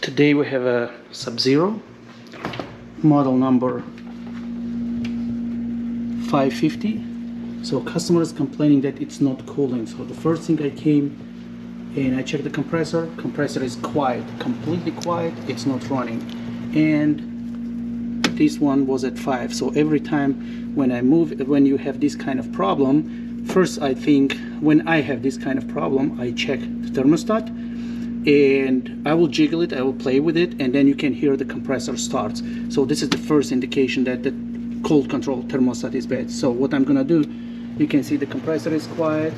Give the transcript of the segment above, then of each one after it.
Today we have a Sub-Zero, model number 550. So customer is complaining that it's not cooling. So the first thing I came and I checked the compressor. Compressor is quiet, completely quiet. It's not running. And this one was at 5. So every time when I move, when you have this kind of problem, first I think when I have this kind of problem, I check the thermostat and I will jiggle it, I will play with it, and then you can hear the compressor starts. So this is the first indication that the cold control thermostat is bad. So what I'm gonna do, you can see the compressor is quiet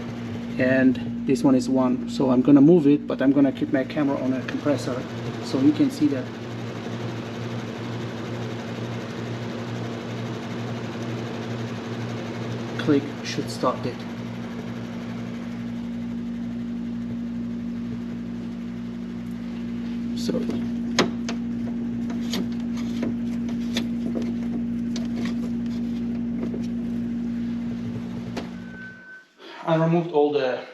and this one is 1. So I'm gonna move it, but I'm gonna keep my camera on a compressor so you can see that. Click should start it. So I removed all the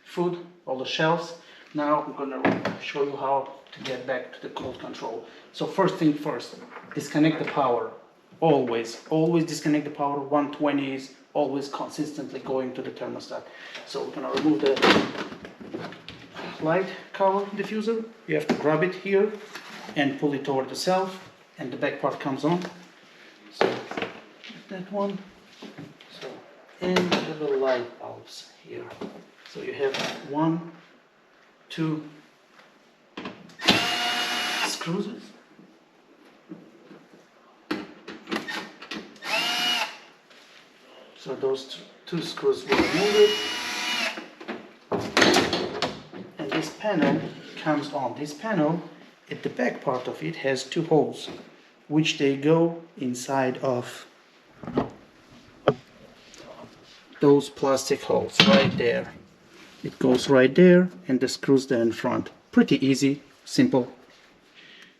food, all the shelves. Now I'm gonna show you how to get back to the cold control. So first thing first, disconnect the power. Always disconnect the power. 120 is always consistently going to the thermostat. So we're gonna remove the light cover diffuser. You have to grab it here and pull it toward the shelf, and the back part comes on. So that one. So and the little light bulbs here. So you have 1, 2 screws. So those two screws will remove it. And this panel comes on. This panel, at the back part of it, has 2 holes, which they go inside of those plastic holes right there. It goes right there, and the screws there in front. Pretty easy, simple.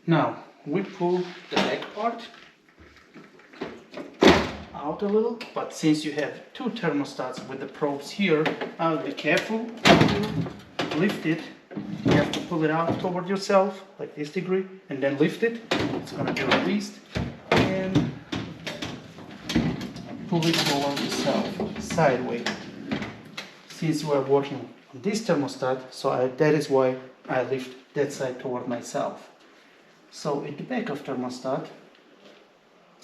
Now we pull the back part out a little, but since you have 2 thermostats with the probes here, I'll be careful. Lift it. You have to pull it out toward yourself, like this degree, and then lift it. It's gonna be released, and pull it toward yourself, sideways. Since we're working on this thermostat, so that is why I lift that side toward myself. So at the back of thermostat,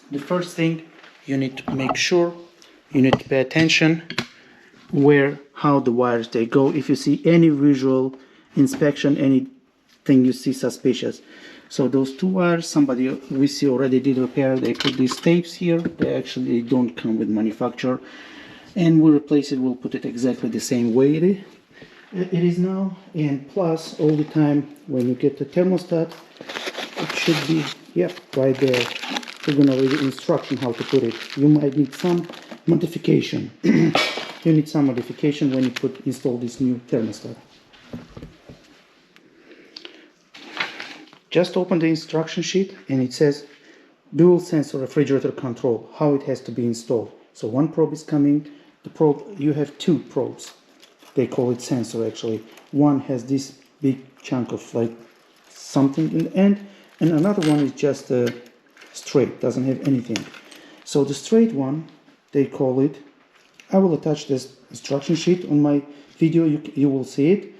the first thing you need to make sure, you need to pay attention how the wires they go. If you see any visual inspection, anything you see suspicious. So those 2 wires, we see already did repair. They put these tapes here. They actually don't come with manufacturer, and we'll replace it. We'll put it exactly the same way it is now. And plus, all the time when you get the thermostat, it should be right there. We're gonna read the instruction how to put it. You might need some modification. You need some modification when you install this new thermostat. Just open the instruction sheet and it says dual sensor refrigerator control, how it has to be installed. So 1 probe is coming. The probe, you have 2 probes. They call it sensor actually. One has this big chunk of like something in the end, and another one is just straight, doesn't have anything. So the straight one, they call it, I will attach this instruction sheet on my video, you will see it.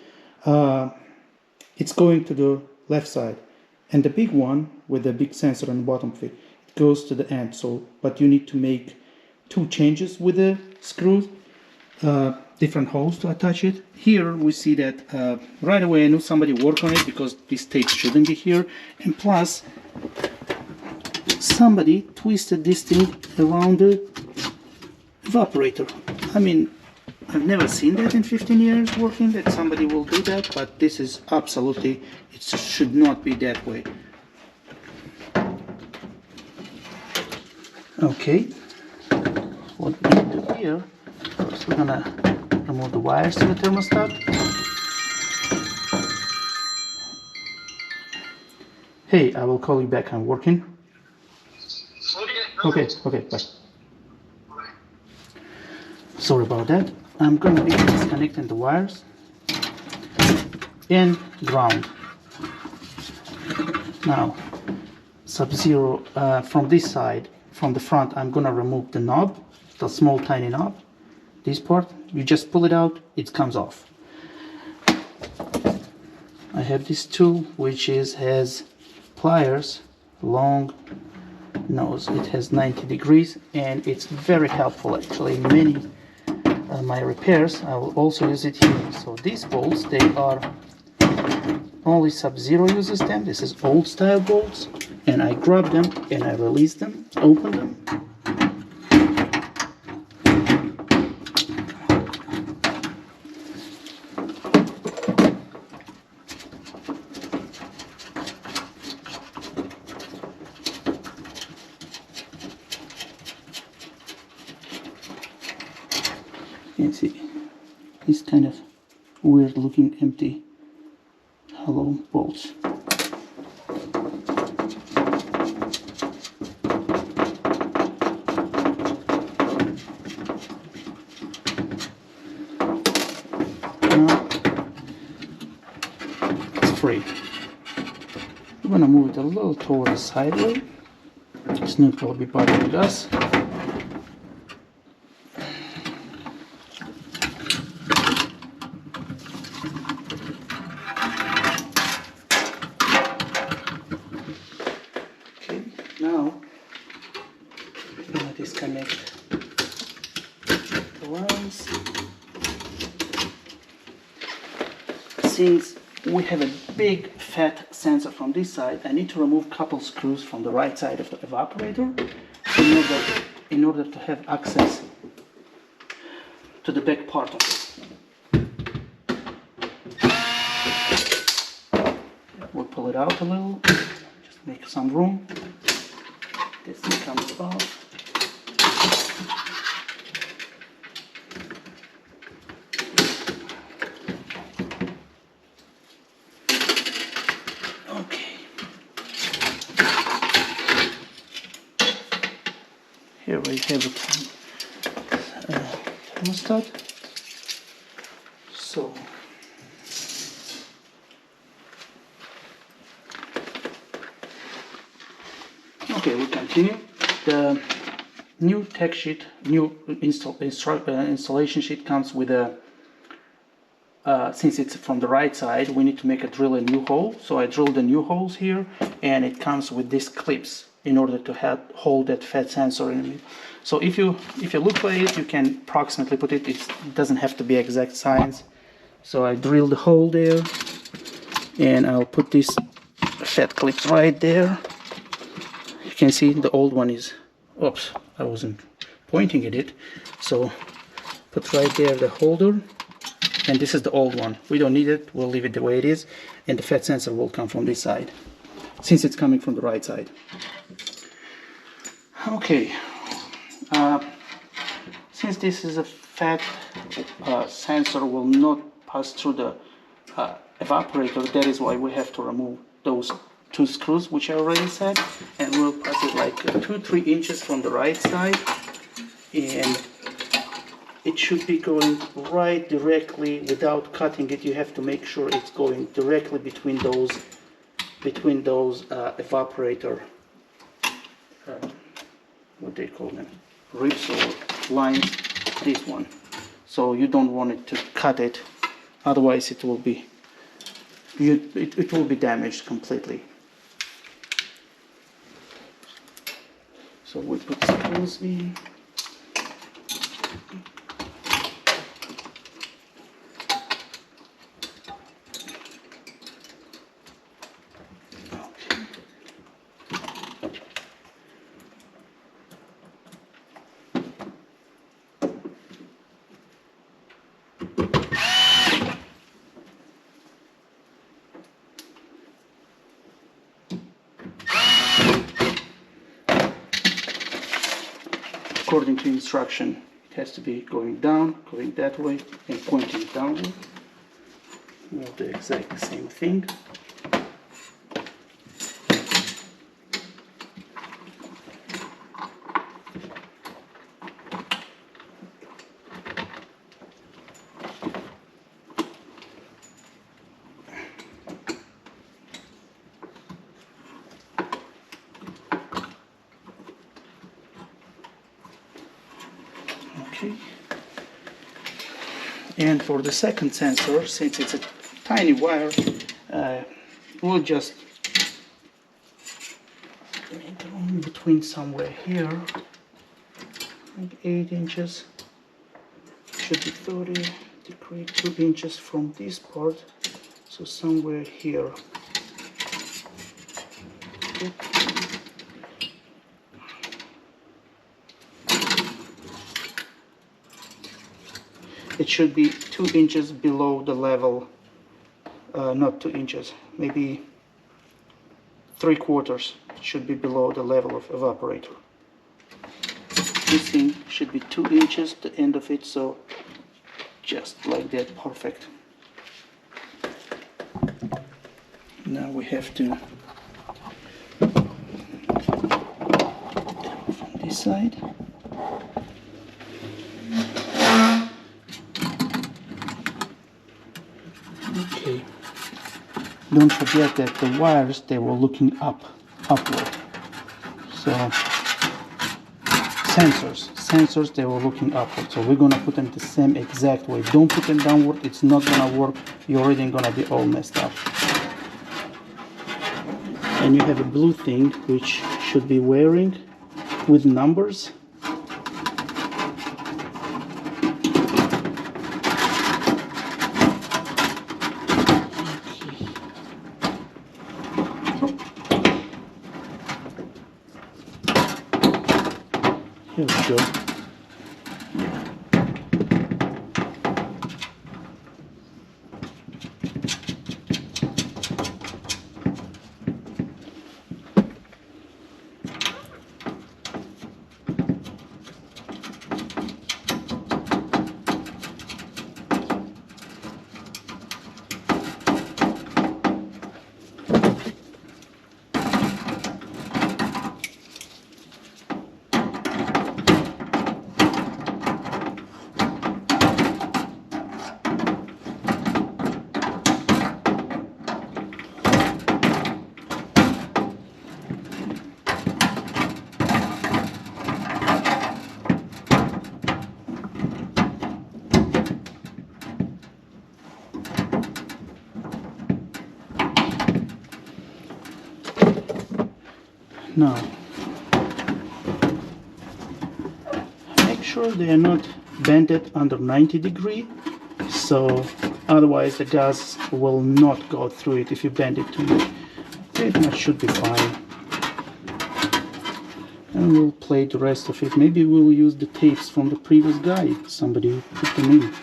It's going to the left side, and the big one with the big sensor on the bottom of it goes to the end. So but you need to make 2 changes with the screws, different holes to attach it. Here we see that right away I knew somebody worked on it because this tape shouldn't be here, and plus somebody twisted this thing around the evaporator. I mean, I've never seen that in 15 years working, that somebody will do that, but this is absolutely, it should not be that way. Okay, what we need to do here, first we're gonna remove the wires to the thermostat. Hey, I will call you back, I'm working. Okay, bye. Sorry about that. I'm going to be disconnecting the wires and ground. Now, Sub-Zero, from this side, from the front, I'm gonna remove the knob, the small tiny knob. This part, you just pull it out, it comes off. I have this tool which has pliers, long nose. It has 90 degrees and it's very helpful actually in many my repairs. I will also use it here. So these bolts, they are only Sub-Zero uses them. This is old style bolts, and I grab them and I release them, open them. You can see these kind of weird looking empty hollow bolts. Now it's free. I'm gonna move it a little towards the sideway. It's not gonna be bothering us. Now, I'm going to disconnect the lines. Since we have a big fat sensor from this side, I need to remove a couple screws from the right side of the evaporator in order to have access to the back part of it. We'll pull it out a little, just make some room. This comes off. Okay. Here we have a thermostat. So okay, we continue. The new tech sheet, new installation sheet comes with a, since it's from the right side, we need to drill a new hole. So I drilled the new holes here, and it comes with these clips in order to hold that fat sensor in it. So if you look for it, you can approximately put it. It doesn't have to be exact size. So I drilled the hole there, and I'll put these fat clips right there. You can see the old one is, oops, I wasn't pointing at it. So put right there the holder, and this is the old one. We don't need it, we'll leave it the way it is, and the fat sensor will come from this side, since it's coming from the right side. Okay, since this is a fat sensor will not pass through the evaporator, that is why we have to remove those two screws which I already said, and we'll pass it like 2-3 inches from the right side, and it should be going right directly without cutting it. You have to make sure it's going directly between those evaporator what they call them, ribs or lines, this one. So you don't want it to cut it, otherwise it will be damaged completely. So we put screws in. According to instruction, it has to be going down, going that way, and pointing downward. We'll do exactly the same thing. Okay. And for the second sensor, since it's a tiny wire, we'll just make it in between somewhere here, like 8 inches. Should be 30 degree, 2 inches from this part, so somewhere here. Okay. It should be 2 inches below the level, not 2 inches, maybe 3/4 should be below the level of evaporator. This thing should be 2 inches, the end of it, so just like that, perfect. Now we have to from this side. Okay. Don't forget that the wires, they were looking upward. So sensors, they were looking upward. So we're gonna put them the same exact way. Don't put them downward, it's not gonna work. You're already gonna be all messed up. And you have a blue thing which should be wearing with numbers. Here we go. Now, make sure they are not bended under 90 degrees, so otherwise the gas will not go through it if you bend it too much. Pretty much should be fine. And we'll play the rest of it. Maybe we'll use the tapes from the previous guy. Somebody put them in.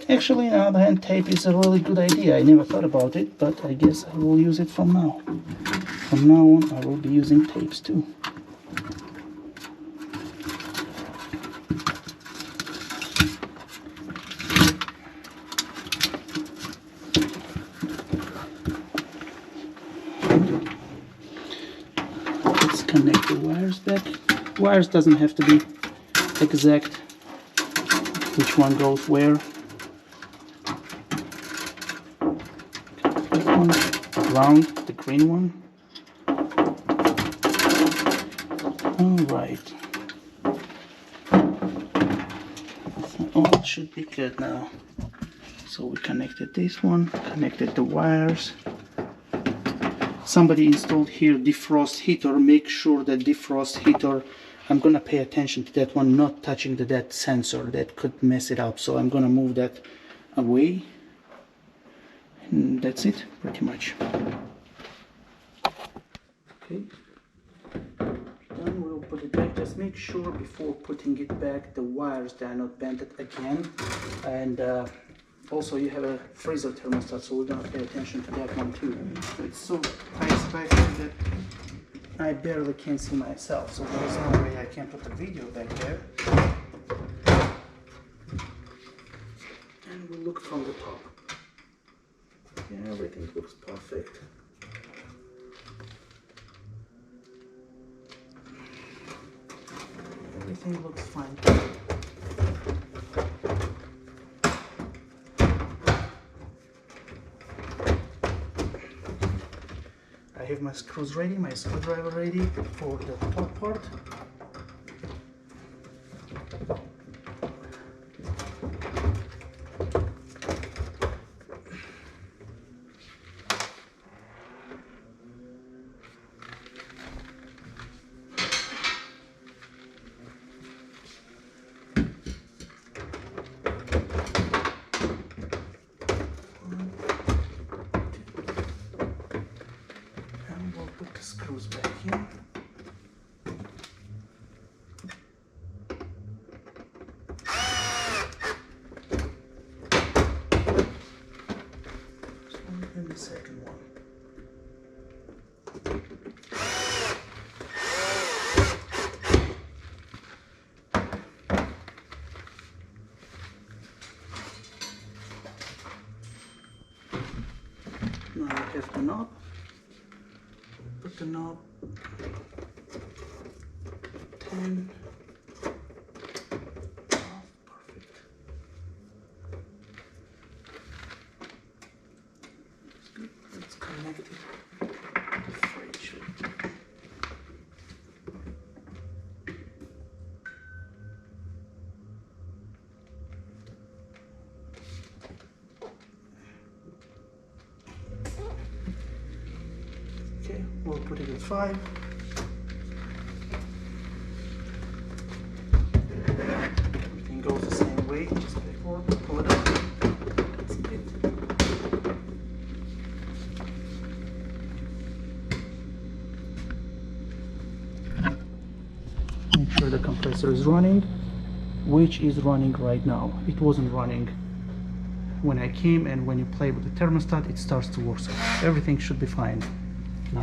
Actually, on the other hand, tape is a really good idea. I never thought about it, but I guess I will use it from now. From now on, I will be using tapes too. Let's connect the wires back. Wires doesn't have to be exact which one goes where. Round, the green one. Alright. All should be good now. So we connected this one, connected the wires. Somebody installed here defrost heater. Make sure that defrost heater, I'm gonna pay attention to that one, not touching that sensor. That could mess it up. So I'm gonna move that away. And that's it, pretty much. Okay, then we'll put it back. Just make sure before putting it back the wires, they are not bent again. And also you have a freezer thermostat, so we're gonna pay attention to that one too. It's so tight back that I barely can see myself, so there's no way I can put the video back there. And we'll look from the top. Yeah, everything looks perfect. Everything looks fine. I have my screws ready, my screwdriver ready for the top part. Put the screws back in. And the second one. Now I have the knob. Put the knob 10 off, perfect. That's good. Let's connect it to the fridge. Okay, we'll put it at 5. Everything goes the same way, just backward, pull it up. That's it. Make sure the compressor is running, which is running right now. It wasn't running when I came, and when you play with the thermostat, it starts to work. So everything should be fine now.